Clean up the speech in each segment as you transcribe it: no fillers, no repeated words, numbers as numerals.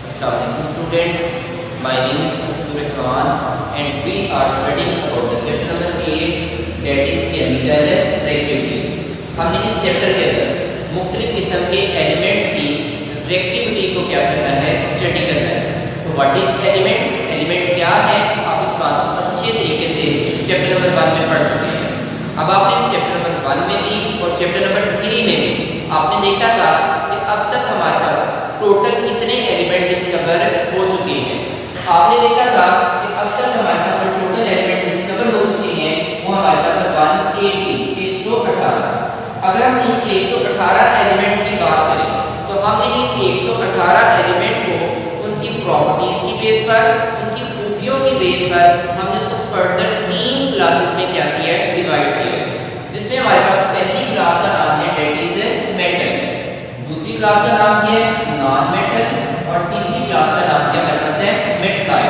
Assalamualaikum student, my name is Asifur Rahman and we are studying about the chapter number 8 that is chemical reactivity। हमने इस chapter के अंदर मुख्तलिफ किस्म के एलिमेंट्स की रिएक्टिविटी को क्या करना है, स्टडी करना है। तो व्हाट इज एलिमेंट, एलिमेंट क्या है, आप इस बात को अच्छे तरीके से चैप्टर नंबर 1 में पढ़ चुके हैं। अब आपने चैप्टर नंबर 1 में भी और चैप्टर नंबर 3 में भी आपने देखा था कि अब तक हमारे पास टोटल कितने एलिमेंट डिस्कवर हो चुके हैं। आपने देखा था कि अब तक हमारे पास जो टोटल एलिमेंट डिस्कवर हो चुके हैं वो हमारे पास 118 अगर हम इन 118 एलिमेंट की बात करें तो हमने इन 118 एलिमेंट को उनकी प्रॉपर्टीज की बेस पर, उनकी खूबियों की बेस पर हमने इसको फर्दर 3 क्लासेस में क्या किया है, डिवाइड किया है। जिसमें हमारे पास पहली क्लास का नाम है दैट इज मेटल, दूसरी क्लास का नाम क्या है नॉन मेटल और तीसरी क्लास का नाम क्या हमारे पास है मेटल।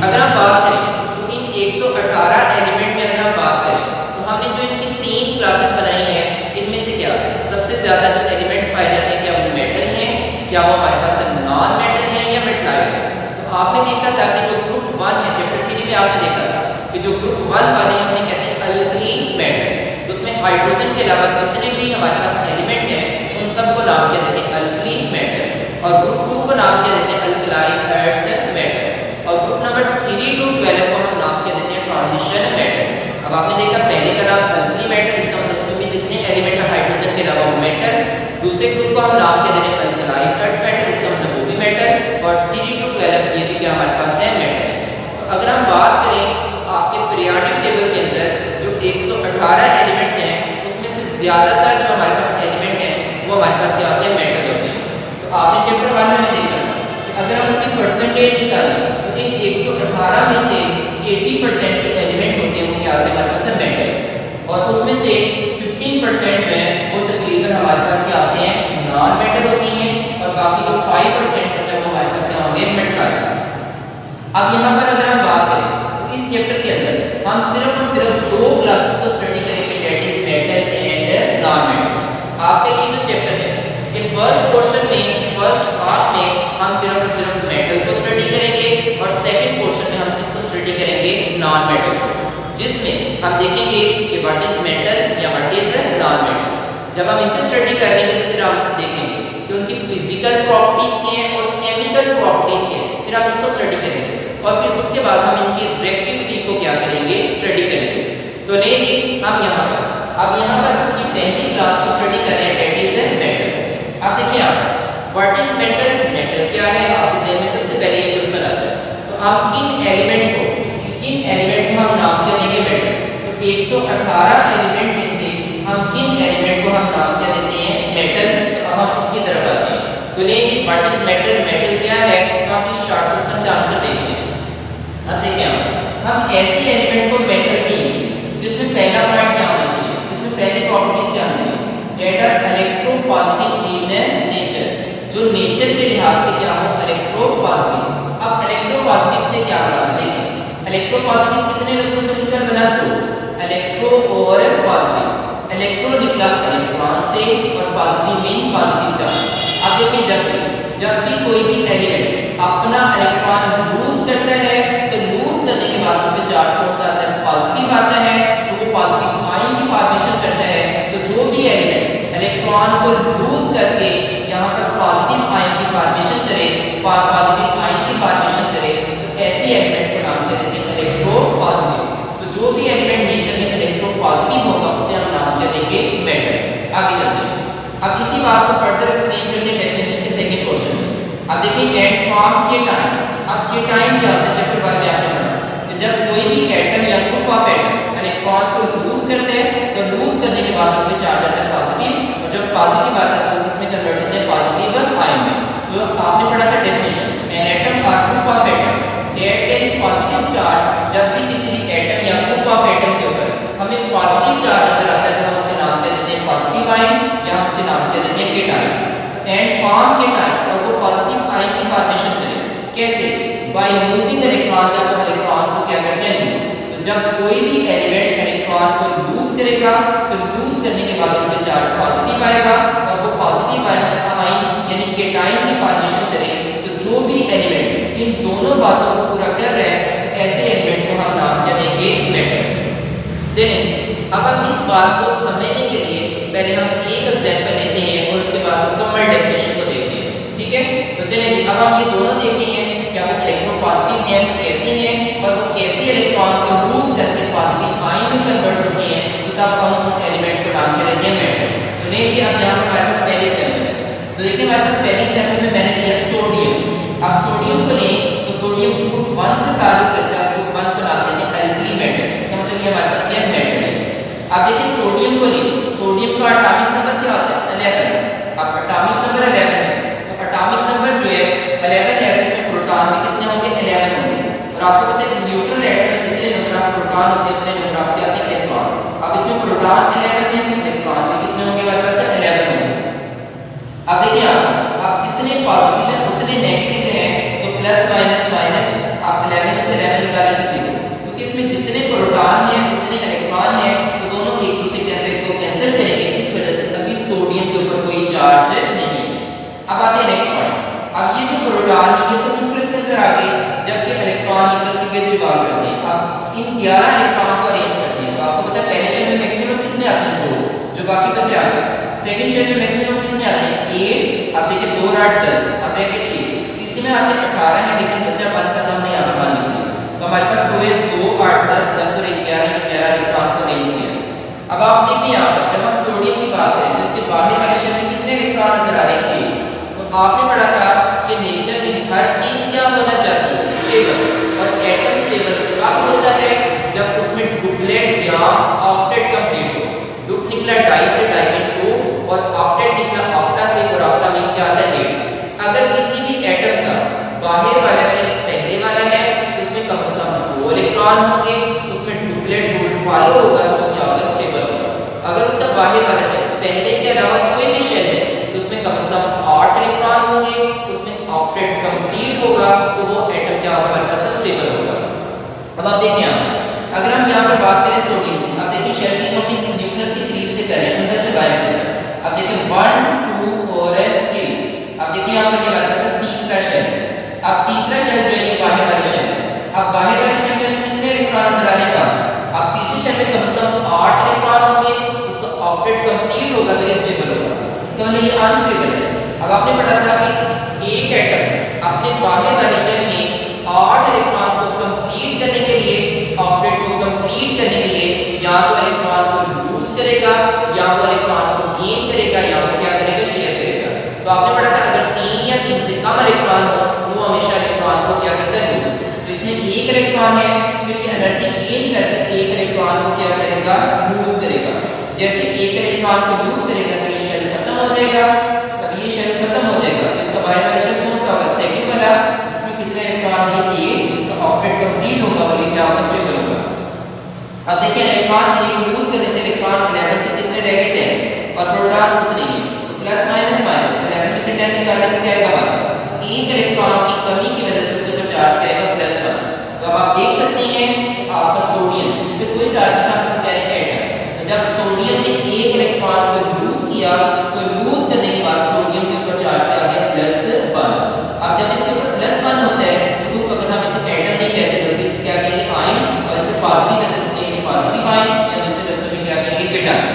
अगर हम बात करें तो इन 118 एलिमेंट में अगर हम बात करें तो हमने जो इनकी 3 क्लासेस बनाई है इनमें से क्या सबसे ज्यादा जो एलिमेंट्स पाए जाते हैं क्या वो मेटल हैं, क्या वो हमारे पास नॉन मेटल है या मेटल है। तो आपने देखा था कि जो ग्रुप 1 है चैप्टर 3 में आपने देखा था कि जो ग्रुप 1 वाले हमने कहते हैं अल्कली मेटल, तो उसमें हाइड्रोजन के अलावा जितने भी हमारे पास एलिमेंट हैं उन सबको नाम क्या देते हैं अल्कली मेटल, और ग्रुप 2 को नाम क्या देते हैं अल्कलाई अर्थ मेटल, और ग्रुप नंबर 3 to 12 को हम नाम क्या देते हैं ट्रांजिशन मेटल। अब आपने देखा पहले का नाम अल्कली मेटल, इसका मतलब उसमें भी जितने एलिमेंट है हाइड्रोजन के अलावा वो मेटल, दूसरे ग्रुप को हम नाम क्या दे रहे हैं अल्कलाई अर्थ मेटल, इसका मतलब वो भी मेटल, और 3 to 12 ये भी क्या हमारे पास है मेटल। तो अगर हम बात करें तो आपके पीरियोडिक टेबल के अंदर जो 118 एलिमेंट हैं उसमें से ज्यादातर जो हमारे पास एलिमेंट हैं वो हमारे पास क्या होते हैं मेटल होते हैं। तो आपने चैप्टर 1 में देखा कि अगर हम उनकी परसेंटेज निकालें तो इन 118 में से 80% जो एलिमेंट होते हैं वो क्या होते हैं हमारे पास मेटल, और उसमें से 15% जो है वो तकरीबन हमारे पास क्या होते हैं नॉन मेटल होती हैं, और बाकी जो 5% बचा वो हमारे पास क्या होंगे मेटल। अब यहाँ पर अगर हम बात करें तो इस चैप्टर के अंदर हम सिर्फ और सिर्फ 2 क्लासेस को स्टडी करेंगे that is metal and non metal. आपका ये जो चैप्टर है इसके फर्स्ट पोर्शन में, फर्स्ट पार्ट में हम सिर्फ और सिर्फ मेटल को स्टडी करेंगे, और सेकंड पोर्शन में हम किसको स्टडी करेंगे नॉन मेटल को, जिसमें हम देखेंगे कि व्हाट इज मेटल या व्हाट इज नॉन मेटल। जब हम इसे स्टडी करेंगे तो फिर हम देखेंगे कि उनकी फिजिकल प्रॉपर्टीज क्या हैं और केमिकल प्रॉपर्टीज क्या हैं, फिर हम इसको स्टडी करेंगे, और फिर उसके बाद हम इनकी रिएक्टिविटी को क्या करेंगे स्टडी करेंगे। तो नहीं जी हम यहाँ पर अब यहाँ पर इसकी पहली क्लास को स्टडी कर रहे हैं दैट इज मेटल। अब देखिए आप व्हाट इज मेटल, मेटल क्या है, आपके ज़हन में सबसे पहले ये क्वेश्चन आता है। तो हम किन एलिमेंट को हम नाम क्या देंगे मेटल, तो 118 एलिमेंट में से हम किन एलिमेंट को हम नाम क्या देते हैं मेटल। तो अब हम इसकी तरफ आते हैं। तो लेकिन व्हाट इज मेटल, मेटल क्या है, तो हम इस शॉर्ट क्वेश्चन का आंसर देखते हैं। अब देखिए हम ऐसे एलिमेंट को मेटल कहेंगे जिसमें पहला पॉइंट क्या होना चाहिए, जिसमें पहली प्रॉपर्टीज क्या होनी चाहिए that are electropositive in nature, जो नेचर के लिहाज से क्या हो इलेक्ट्रोपॉजिटिव। अब इलेक्ट्रोपॉजिटिव से क्या बनाना देखिए, इलेक्ट्रोपॉजिटिव कितने लफ्जों से मिलकर बना, तो इलेक्ट्रो और पॉजिटिव, इलेक्ट्रो निकला इलेक्ट्रॉन से और पॉजिटिव मीन पॉजिटिव चार्ज। अब देखिए जब भी कोई भी एलिमेंट अपना इलेक्ट्रॉन लूज करता है तो लूज करने के बाद उसमें चार्ज कौन सा आता है पॉजिटिव आता है, तो वो पॉजिटिव आयन की फॉर्मेशन करता है। तो जो भी एलिमेंट इलेक्ट्रॉन को लूज करके यहाँ पर पॉजिटिव आयन की फॉर्मेशन करे, पॉजिटिव आयन की फॉर्मेशन करे, तो ऐसे एलिमेंट को नाम क्या देते हैं इलेक्ट्रोपॉजिटिव। तो जो भी एलिमेंट नेचर में इलेक्ट्रोपॉजिटिव होगा उसे हम नाम क्या देंगे मेटल। आगे चलते हैं, अब इसी बात को फर्दर एक्सप्लेन करते हैं डेफिनेशन के सेकंड पोर्शन में। अब देखिए एट फॉर्म केटाइन, अब केटाइन क्या होता है चैप्टर 1 में आपने पढ़ा कि जब कोई भी एटम या ग्रुप ऑफ एटम इलेक्ट्रॉन को लूज करते हैं तो लूज करने के बाद उनके चार्ज आता है पॉजिटिव, और जब पॉजिटिव आता है तो इसमें कन्वर्ट होते हैं पॉजिटिव आयन में। तो आपने पढ़ा था डेफिनेशन एन एटम और group of atom that carry positive charge. जब भी किसी भी एटम या ग्रुप ऑफ एटम के ऊपर हमें पॉजिटिव चार्ज नजर आता है तो हम उसे नाम दे देते हैं पॉजिटिव आयन, या हम उसे नाम दे देते हैं केटाइन। तो एंड फॉर्म केटाइन, और वो पॉजिटिव आयन की फॉर्मेशन करें कैसे, बाय लूजिंग इलेक्ट्रॉन, जब वो इलेक्ट्रॉन को क्या करते हैं लूज। तो जब कोई भी एलिमेंट इलेक्ट्रॉन को लूज करेगा तो लूज करने के बाद उनके चार्ज पॉजिटिव आएगा, और वो पॉजिटिव आयन यानी केटाइन की फॉर्मेशन करे, तो सवाल को समझने के लिए पहले हम एक एग्जांपल लेते हैं और उसके बाद मुकम्मल डेफिनेशन को देखते हैं, ठीक है। तो चलिए अब हम ये दोनों देखते हैं क्या वो इलेक्ट्रोपॉजिटिव है तो कैसे हैं और वो कैसे इलेक्ट्रॉन को लूज करके पॉजिटिव आयन में कन्वर्ट होते हैं, तो तब हम उन एलिमेंट को नाम क्या देते हैं मेटल। तो नहीं जी, अब यहाँ पर हमारे पास पहले एग्जाम्पल है, तो देखिए हमारे पास पहले एग्जाम्पल में मैंने लिया सोडियम। अब सोडियम को लें तो सोडियम ग्रुप 1 से ताल्लुक रखता है, ग्रुप 1 को नाम देते हैं अल्कली मेटल। इसका मतलब ये हमारे पास क्या है, मेटल है। अब देखिए सोडियम को लें, सोडियम का एटॉमिक नंबर क्या होता है, 11। अब एटॉमिक नंबर 11 है, तो एटॉमिक नंबर जो है 11 है, तो इसमें प्रोटॉन भी कितने होंगे, 11 होंगे। और आपको पता है न्यूट्रल एटम में जितने नंबर ऑफ प्रोटॉन होते हैं उतने नंबर ऑफ क्या होते हैं, इलेक्ट्रॉन। अब इसमें प्रोटॉन 11 है तो इलेक्ट्रॉन भी कितने होंगे हमारे पास, 11 होंगे। अब देखिए आप जितने पॉजिटिव है उतने नेगेटिव है, तो प्लस माइनस माइनस, आप 11 में से 11 निकालें तो 0, क्योंकि इसमें जितने प्रोटॉन है उतने इलेक्ट्रॉन है, तो दोनों एक दूसरे के इफेक्ट को कैंसिल करेंगे, इस वजह से अभी सोडियम के ऊपर कोई चार्ज नहीं है। अब आते हैं नेक्स्ट पॉइंट। अब ये जो प्रोटॉन है ये तो न्यूक्लियस के अंदर आ गए, जबकि इलेक्ट्रॉन न्यूक्लियस के गिर्द रिवॉल्व करते हैं। अब इन 11 इलेक्ट्रॉन को अरेंज करते हैं, तो आपको पता है पहले शेल में मैक्सिमम कितने आते हैं, 2, जो बाकी बचे आ गए। सेकंड शेल में मैक्सिमम कितने आते हैं, 8। अब देखिए 2 और 8 10, अब रह गए 1। तीसरे में आते हैं 18 है, लेकिन बचा 1 का हमने यहाँ पर मान लिया, तो हमारे पास हुए 2 8 10 10 और 11 इलेक्ट्रॉन को अरेंज किया। अब आप देखिए यहाँ पर जब हम सोडियम की बात करें तो इसके बाहर वाले शेल में कितने इलेक्ट्रॉन नजर आ रहे हैं, 1। तो आपने पढ़ा था कि नेचर में हर चीज क्या होना चाहती है, स्टेबल। और एटम स्टेबल कब होता है, जब उसमें डुप्लेट या ऑक्टेट कंप्लीट हो। डुप निकला डाई से, डाई में 2, और ऑक्टेट निकला ऑक्टा से, और ऑक्टा में क्या आता है, 8। अगर किसी भी एटम का बाहर वाला शेल पहले वाला है तो उसमें कम से कम 2 इलेक्ट्रॉन होंगे, उसमें डुप्लेट रूल फॉलो होगा तो वो क्या होगा, स्टेबल होगा। अगर उसका बाहर वाला शेल पहले के अलावा कोई भी शेल है तो उसमें कम से कम 8 इलेक्ट्रॉन होंगे, उसमें ऑक्टेट कंप्लीट होगा, तो वो एटम क्या होगा, हमारे पास स्टेबल होगा। अब आप देखिए अगर हम यहाँ पर बात करें सोडियम की, अब देखिए शेल की नोटिंग न्यूक्लियस के करीब से करें, अंदर से बाहर करें। अब देखिए 1 2 और 3। अब देखिए यहाँ पर ये हमारे पास तीसरा शेल है। अब तीसरा शेल जो है ये बाहर वाले शेल है। अब बाहर वाले शेल में कितने इलेक्ट्रॉन नजर आ रहे हैं, अब तीसरे शेल में कम से कम 8 इलेक्ट्रॉन होंगे, उसका ऑक्टेट कंप्लीट होगा तो ये स्टेबल होगा। इसका मतलब ये अनस्टेबल है। अब आपने पढ़ा था कि एक एटम अपने बाहर वाले शेल में 8 इलेक्ट्रॉन को कंप्लीट करने के लिए, ऑक्टेट को कंप्लीट करने के लिए या तो इलेक्ट्रॉन को लूज करेगा, या वो इलेक्ट्रॉन को गेन करेगा, या वो क्या करेगा, शेयर करेगा। तो आपने पढ़ा था अगर 3 या 3 से कम इलेक्ट्रॉन हो तो वो हमेशा इलेक्ट्रॉन को क्या करता है, लूज। तो इसमें एक इलेक्ट्रॉन है, फिर ये एनर्जी गेन करके एक इलेक्ट्रॉन को क्या करेगा, लूज करेगा। जैसे एक इलेक्ट्रॉन को लूज करेगा तो ये शेल खत्म हो जाएगा। अब ये शेल खत्म हो जाएगा तो इसका बाहर वाला शेल कौन सा होगा, सेकंड वाला, इसमें कितने इलेक्ट्रॉन होंगे, 8। इसका ऑक्टेट कंप्लीट होगा और ये क्या होगा, स्टेबल होगा। अब देखिए इलेक्ट्रॉन एक लूज करने से इलेक्ट्रॉन 11 से कितने रह गए, 10, और प्रोटॉन उतने ही, तो प्लस माइनस माइनस 11 में से 10 निकालने का क्या आएगा, 1। एक इलेक्ट्रॉन की कमी की वजह से उसके ऊपर चार्ज क्या आएगा, +1। तो अब आप देख सकते हैं कि आपका सोडियम जिस पे कोई चार्ज नहीं था, हम इसको कह रहे हैं एटम। तो जब सोडियम ने एक इलेक्ट्रॉन को लूज किया तो लूज करने के बाद सोडियम के ऊपर चार्ज क्या आ गया, +1। अब जब इसके ऊपर +1 होता है तो उस वक्त हम इसे एटम नहीं कहते बल्कि इसे क्या कहेंगे, आयन। और इस पे पॉजिटिव है तो इसे कहेंगे पॉजिटिव आयन, या दूसरे लफ्ज़ों में क्या कहेंगे, केटायन।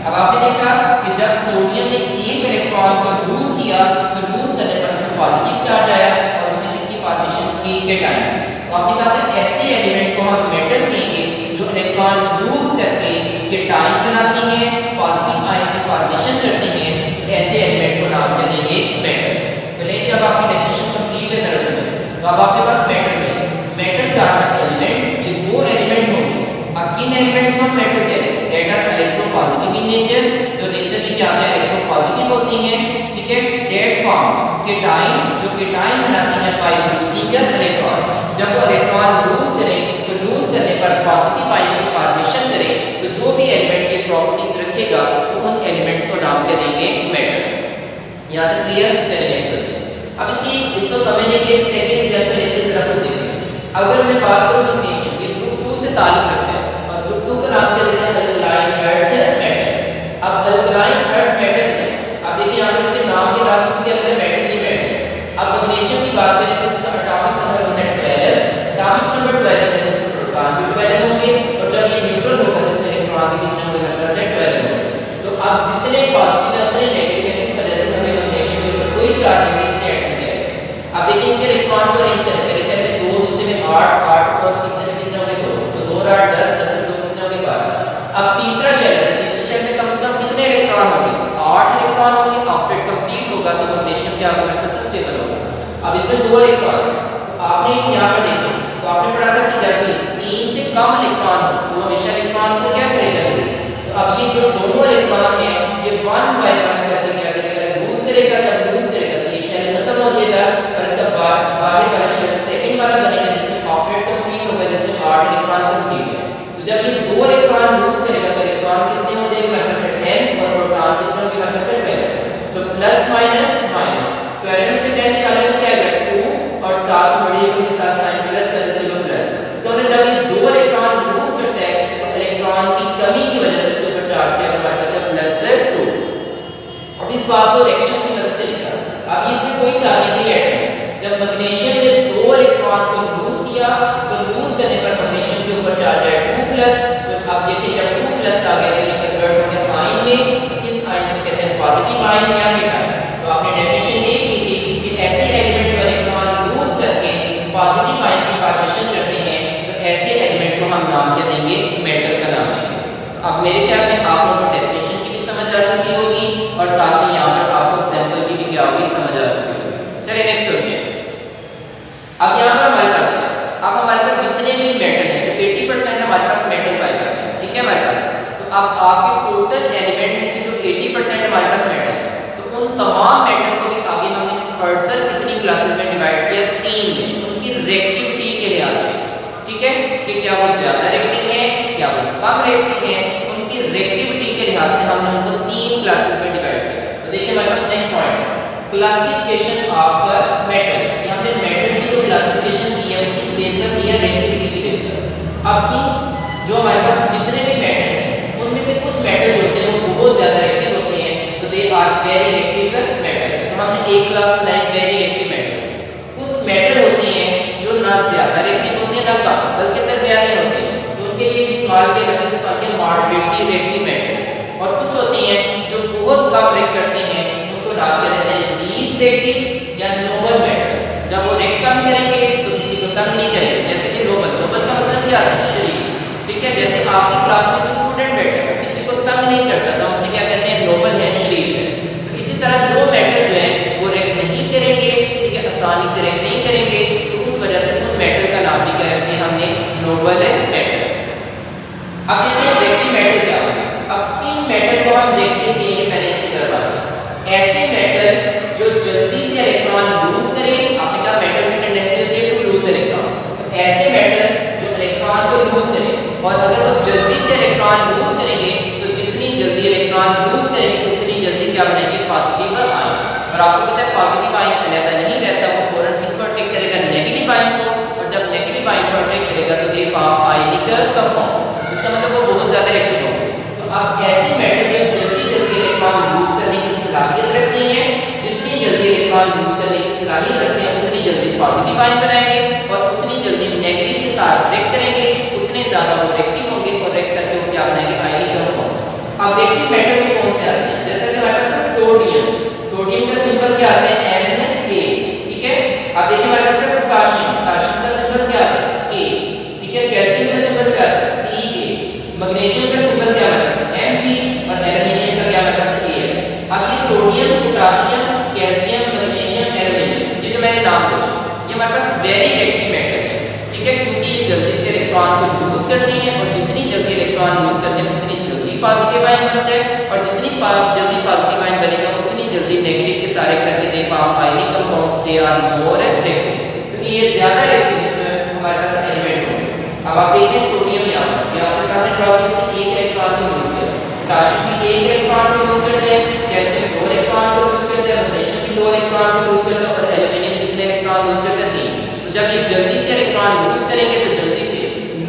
अब आपने देखा कि जब सोडियम ने एक इलेक्ट्रॉन को लूज किया तो लूज करने पर उसमें पॉजिटिव चार्ज आया और उसने किसकी फॉर्मेशन की, केटायन। तो आपने कहा था ऐसे एलिमेंट को हम मेटल कहेंगे जो इलेक्ट्रॉन लूज करके केटायन बनाते हैं, पॉजिटिव आयन की फॉर्मेशन करते हैं, तो ऐसे एलिमेंट को नाम क्या देंगे, मेटल। तो लेकिन अब आपकी डेफिनेशन कंप्लीट है, जरा सुनो। तो अब आपके पास मेटल में मेटल्स आर द एलिमेंट, ये वो एलिमेंट होंगे। अब किन एलिमेंट को हम मेटल कहते हैं, that are electropositive in nature, जो नेचर में क्या होते हैं, इलेक्ट्रोपॉजिटिव होती हैं, ठीक है। डेट फॉर्म केटायन, जो केटायन बनाती है बाय लूजिंग इलेक्ट्रॉन। जब वो इलेक्ट्रॉन लूज करें तो लूज करने पर पॉजिटिव आयन की फॉर्मेशन करें, तो जो भी एलिमेंट की प्रॉपर्टीज रखेगा तो उन एलिमेंट्स को नाम क्या देंगे, मेटल। यहाँ तक क्लियर, चलिए नेक्स्ट। अब इसको समझने के लिए सेकंड एग्जांपल लेते हैं, जरा खुद देखिए। अगर मैं बात करूं मैग्नीशियम, ये ग्रुप 2 से ताल्लुक रखता है और ग्रुप 2 का नाम क्या देते हैं, अल्कलाइन अर्थ मेटल। अब अल्कलाइन अर्थ मेटल में अब देखिए यहाँ पर इसके नाम के लास्ट में क्या रहता है, मेटल, ये मेटल है। अब मैग्नीशियम की बात करें तो इसका एटॉमिक नंबर होता है 12। एटॉमिक नंबर 12 है तो इसमें प्रोटॉन भी 12 होंगे, और जब ये न्यूट्रल होगा तो इसमें इलेक्ट्रॉन भी कितने होंगे, 12 अब इसमें 2 इलेक्ट्रॉन है, तो आपने यहाँ पर देखें तो आपने पढ़ा था कि जब भी 3 से कम इलेक्ट्रॉन हो तो हमेशा इलेक्ट्रॉन को क्या करेगा, तो अब ये जो दोनों इलेक्ट्रॉन है ये 1 बाय 1 करके क्या करेगा, लूज करेगा। जब लूज करेगा तो ये शेल खत्म हो जाएगा और इसका बाहर वाला शेल सेकंड वाला बनेगा जिसमें ऑक्टेट कंप्लीट होगा, जिसमें 8 इलेक्ट्रॉन कंप्लीट है। तो जब ये 2 इलेक्ट्रॉन लूज करेगा तो इलेक्ट्रॉन कितने हो जाएंगे, हमारे पास 10 और प्रोटॉन कितने होंगे, हमारे पास 12। तो प्लस माइनस माइनस, 12 में से 10 निकालें तो क्या आएगा 2 और 7 बड़ी रकम के साथ साइन प्लस कर दो, चलो प्लस। इसका मतलब जब ये 2 इलेक्ट्रॉन लूज करता है तो इलेक्ट्रॉन की कमी की वजह से इसके ऊपर चार्ज क्या हमारे पास है +2। अब इस बात को रिएक्शन की मदद से लिखा। अब इसमें कोई चार्ज नहीं थी एटम, जब मैग्नीशियम ने 2 इलेक्ट्रॉन को लूज किया तो लूज करने पर मैग्नीशियम के ऊपर चार्ज है 2+। तो अब देखिए जब 2+ आ गया तो ये कन्वर्ट हो गया आयन में, तो इस आयन को कहते हैं पॉजिटिव आयन या बीटा। तो आपने डेफिनेशन ये की थी कि ऐसे एलिमेंट जो इलेक्ट्रॉन लूज करके पॉजिटिव आयन की फॉर्मेशन करते हैं तो ऐसे एलिमेंट को हम नाम क्या देंगे, मेटल का नाम देंगे। तो अब मेरे ख्याल में आप लोगों को डेफिनेशन की भी समझ आ चुकी होगी और साथ में यहाँ पर आपको एग्जांपल की भी क्या होगी, समझ आ चुकी होगी। चलिए नेक्स्ट हो गया। अब यहाँ पर हमारे पास है, अब हमारे पास जितने भी मेटल हैं जो 80% हमारे पास मेटल पाए जाते हैं, ठीक है हमारे पास। तो अब आपके टोटल एलिमेंट में से जो 80% हमारे पास मेटल है तो उन तमाम मेटल को भी आगे हमने फर्दर कितनी क्लासेस में डिवाइड किया, 3 में, उनकी रिएक्टिविटी के लिहाज से, ठीक है, कि क्या वो ज्यादा रिएक्टिव है, क्या वो कम रिएक्टिव है, उनकी रिएक्टिविटी के लिहाज से हमने उनको 3 क्लासेस में डिवाइड किया। तो देखिए हमारे पास next point classification of metal. हमने मेटल की जो क्लासिफिकेशन की है वो किस बेस पर की है, रिएक्टिविटी की बेस पर। अब इन जो हमारे पास जितने भी मेटल हैं उनमें से कुछ मेटल जो होते हैं वो बहुत ज्यादा रिएक्टिव होते हैं, तो they are very reactive metal. तो हमने एक क्लास बनाई वेरी रिएक्टिव मेटल। कुछ मेटल होते हैं जो ना ज्यादा रिएक्टिव होते हैं ना कम, बल्कि दरमियाने होते हैं, तो उनके लिए इस्तेमाल के रेफरेंस करके मॉडरेटली रिएक्टिव मेटल। और कुछ होते हैं जो बहुत कम रिएक्ट करते हैं, उनको नाम क्या देते हैं, लीस्ट रिएक्टिव या नोबल मेटल। जब वो रिएक्ट कम करेंगे तो किसी को तंग नहीं करेंगे, जैसे कि नोबल। नोबल का मतलब क्या है, शरीर, ठीक है। जैसे आपकी क्लास में कोई स्टूडेंट बैठा है किसी को तंग नहीं करता तो हम उसे क्या कहते हैं, नोबल है, शरीर है। तो इसी तरह जो मेटल जो है वो रिएक्ट नहीं करेंगे, ठीक है, आसानी से रिएक्ट नहीं करेंगे, तो उस वजह से उन मेटल का नाम भी क्या रखते हैं हमने, नोबल मेटल। अब देखिए रिएक्टिव मेटल क्या होगा। अब किन मेटल को हम रिएक्टिव कहेंगे, पहले इसकी तरफ आते हैं। ऐसे मेटल जो जल्दी से इलेक्ट्रॉन लूज करें, आपने कहा मेटल की टेंडेंसी होती है टू लूज इलेक्ट्रॉन, तो ऐसे मेटल जो इलेक्ट्रॉन को लूज करें, और अगर वो जल्दी से इलेक्ट्रॉन लूज करेंगे तो जितनी जल्दी इलेक्ट्रॉन लूज करेंगे उतनी जल्दी क्या बनाएंगे, पॉजिटिव आयन। और आपको पता है पॉजिटिव आयन अलग नहीं रहता, वो फौरन किसको अटैक करेगा, नेगेटिव आयन को। और जब नेगेटिव आयन को अटैक करेगा तो दे फॉर्म आयनिक कंपाउंड, इसका मतलब वो बहुत ज्यादा रिएक्टिव होंगे। तो अब ऐसे मेटल जो जल्दी जल्दी इलेक्ट्रॉन लूज करने की सलाहियत रखते हैं, जितनी जल्दी इलेक्ट्रॉन लूज करने की सलाहियत रखते हैं उतनी जल्दी पॉजिटिव आयन बनाएंगे, और उतनी जल्दी नेगेटिव के साथ रिएक्ट करेंगे, उतने ज्यादा वो रिएक्टिव होंगे, और रिएक्ट करके वो क्या बनाएंगे, आयनिक कंपाउंड। अब रिएक्टिव मेटल में कौन से आते हैं, जैसे कि हमारे पास सोडियम, सोडियम का सिंबल क्या आता है, Na, ठीक है। अब देखिए हमारे पास पोटाशियम, पोटाशियम का सिंबल क्या आता है, K, ठीक है। कैल्शियम का सिंबल क्या आता है, Ca। मैग्नीशियम का सिंबल क्या हमारे पास, Mg, और एल्युमिनियम का क्या हमारे पास Al। अब ये sodium, potassium, calcium, magnesium, aluminium, ये जो मैंने नाम बोले ये हमारे पास वेरी रिएक्टिव मेटल है, ठीक है, क्योंकि ये जल्दी से इलेक्ट्रॉन को लूज करते हैं, और जितनी जल्दी इलेक्ट्रॉन लूज करते हैं उतनी जल्दी पॉजिटिव आयन बनता है, और जितनी जल्दी पॉजिटिव आयन बनेगा उतनी जल्दी नेगेटिव के सारे करके they form ionic compound, they are more reactive. तो ये ज्यादा रिएक्टिव हमारे पास एलिमेंट होंगे। अब आप देखिए सोडियम यहाँ पर ये आपके सामने ड्रॉ किया, इसने 1 इलेक्ट्रॉन को लूज किया, पोटाशियम भी 1 इलेक्ट्रॉन को लूज करते हैं, कैल्शियम 2 इलेक्ट्रॉन को लूज करते हैं, मैग्नीशियम भी 2 इलेक्ट्रॉन को लूज करते हैं, और एल्युमिनियम कितने इलेक्ट्रॉन लूज करते हैं, 3। तो जब ये जल्दी से इलेक्ट्रॉन लूज करेंगे तो जल्दी से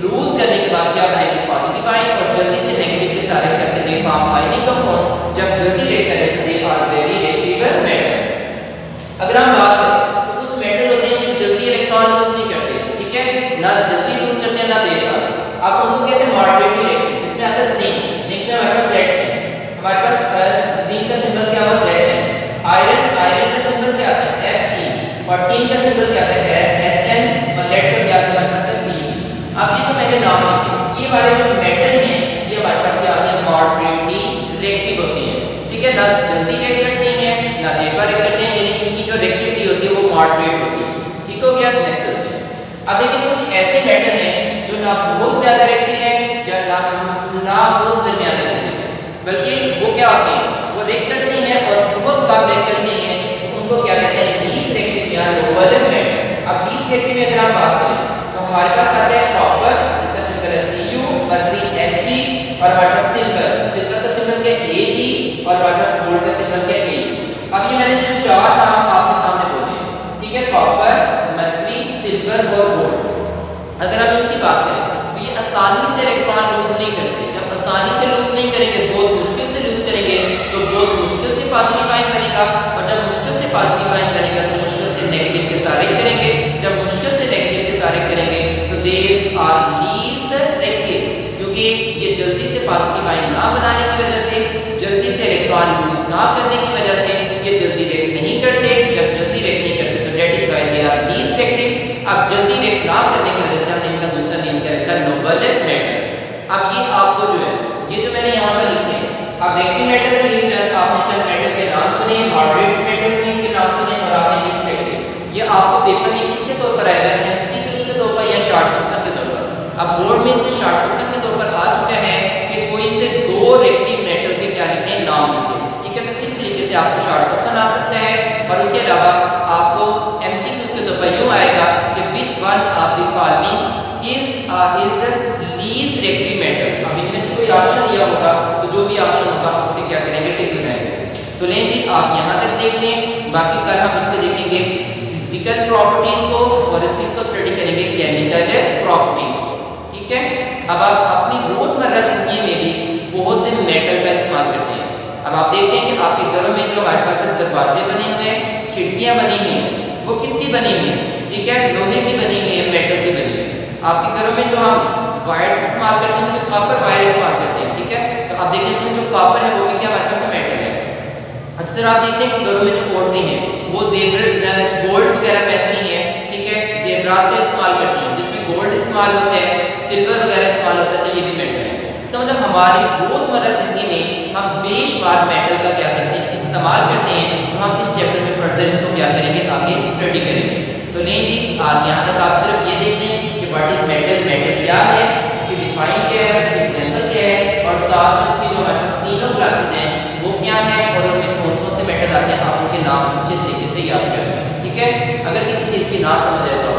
लूज करने के बाद क्या बनाएंगे, पॉजिटिव आयन, और जल्दी से नेगेटिव के सारे करके दे फॉर्म आयनिक कंपाउंड। जब जल्दी रिएक्ट करें तो they are very reactive metal. अगर हम बात करें तो कुछ मेटल होते हैं जो जल्दी इलेक्ट्रॉन लूज नहीं करते, ठीक है, ना जल्दी लूज करते हैं ना देर बाद, आप उनको कहते हैं मॉडरेटली रिएक्टिव, जिसमें आता है जिंक। जिंक में हमारे पास Zn, हमारे पास जिंक का सिंबल क्या हुआ, Zn। आयरन, आयरन का सिंबल क्या आता है, Fe, और टिन का सिंबल क्या आता है, Sn, और लेड का क्या आता है हमारे पास Pb। अब ये जो मैंने नाम लिखे, ये वाले जो मेटल हैं ये हमारे पास क्या आते हैं, मॉडरेटली रिएक्टिव होते हैं, ठीक है, ना जल्दी रिएक्ट करते हैं ना देर बाद रिएक्ट करते हैं, यानी इनकी जो रिएक्टिविटी होती है वो मॉडरेट होती है। ठीक हो गया, नेक्स्ट चलते हैं। अब देखिए कुछ ऐसे मेटल हैं जो ना बहुत ज्यादा रिएक्टिव है या ना बहुत दरमियाना रिएक्टिव है, बल्कि वो क्या होते हैं, वो रिएक्ट करते हैं और बहुत कम रिएक्ट करते हैं, उनको क्या कहते हैं, लीस्ट रिएक्टिव या नोबल मेटल। अब लीस्ट रिएक्टिव में अगर हम बात करें तो हमारे पास आता है कॉपर जिसका सिंबल है Cu, मरकरी Mg, और हमारे पास सिल्वर का सिंबल क्या है Ag, और हमारे पास गोल्ड का सिंबल क्या है A। अब ये मैंने जो चार नाम आपके सामने बोले हैं, ठीक है, कॉपर, मरकरी, सिल्वर और गोल्ड, अगर हम इनकी बात करें तो ये आसानी से इलेक्ट्रॉन लूज नहीं करते। जब आसानी से लूज नहीं करेंगे, बहुत मुश्किल से लूज करेंगे, तो बहुत मुश्किल से पॉजिटिव आयन बनेगा, और जब मुश्किल से पॉजिटिव आयन बनेगा तो मुश्किल से नेगेटिव के सारे करेंगे। जब मुश्किल से नेगेटिव के सारे करेंगे तो दे आर लीस्ट रिएक्टिव, क्योंकि ये जल्दी से पॉजिटिव आयन ना बनाने की वजह से, जल्दी से इलेक्ट्रॉन लूज ना करने की वजह से ये जल्दी रिएक्ट नहीं करते। जब जल्दी रिएक्ट नहीं करते तो that is why they are least reactive. अब जल्दी रिएक्ट ना करने की वजह से हमने इनका दूसरा नेम क्या रखा, नोबल मेटल। अब ये आपको जो है, ये जो मैंने यहाँ पर लिखे हैं, अब रिएक्टिव मेटल के आपने चंद मेटल के नाम सुने, मॉडरेट मेटल के नाम सुने, और आपने लीस्ट रिएक्टिव, ये आपको पेपर में किसके तौर पर आएगा, एमसीक्यू के तौर पर या शॉर्ट क्वेश्चन के तौर पर। अब बोर्ड में इसमें शॉर्ट क्वेश्चन के तौर पर आ चुका है कि कोई से दो रिएक्टिव मेटल के क्या लिखे, नाम लिखे, ठीक है। तो इस तरीके से आपको शॉर्ट क्वेश्चन आ सकता है, और उसके अलावा आपको एमसीक्यू के तौर पर यूं आएगा कि which one of the following is least reactive metal. अब इनमें से कोई ऑप्शन दिया होगा तो जो भी ऑप्शन होगा आप उसे क्या करेंगे, टिक लगाएंगे। तो लें जी, आप यहाँ तक देख लें, बाकी कल हम इसको देखेंगे फिजिकल प्रॉपर्टीज को, और इसको स्टडी करेंगे केमिकल प्रॉपर्टीज को, ठीक है। अब आप अपनी रोजमर्रा जिंदगी में भी बहुत से मेटल का इस्तेमाल करते हैं। अब आप देखते हैं कि आपके घरों में जो हमारे पास दरवाजे बने हुए हैं, खिड़कियां बनी हुई हैं, वो किसकी बनी हुई है, ठीक है, लोहे की बनी हुई है, मेटल की बनी हुई है। आपके घरों में जो हम वायर्स इस्तेमाल करते हैं उसमें कॉपर वायर इस्तेमाल करते हैं, ठीक है। तो आप देखिए इसमें जो कॉपर है वो भी क्या हमारे पास मेटल है। अक्सर आप देखते हैं कि घरों में जो औरतें हैं वो गोल्ड वगैरह पहनती हैं, ठीक है, जेवरात का इस्तेमाल करती हैं, जिसमें गोल्ड इस्तेमाल होता है, सिल्वर वगैरह इस्तेमाल होता है, तो ये भी मेटल है। इसका मतलब हमारी रोजमर्रा जिंदगी में हम बेशुमार मेटल का क्या करते हैं, इस्तेमाल करते हैं। तो हम इस चैप्टर में फर्दर इसको क्या करेंगे, आगे स्टडी करेंगे। तो नहीं जी, आज यहाँ तक आप सिर्फ ये देखते हैं कि व्हाट इज मेटल, मेटल क्या है, उसकी डिफाइन क्या है, उसकी एग्जांपल क्या है, और साथ में उसकी जो हमारे पास तीनों क्लासेस हैं वो क्या है, और उनमें कौन कौन से मेटल आते हैं, आप उनके नाम अच्छे तरीके से याद कर लें, ठीक है। अगर किसी चीज़ की ना समझ आए तो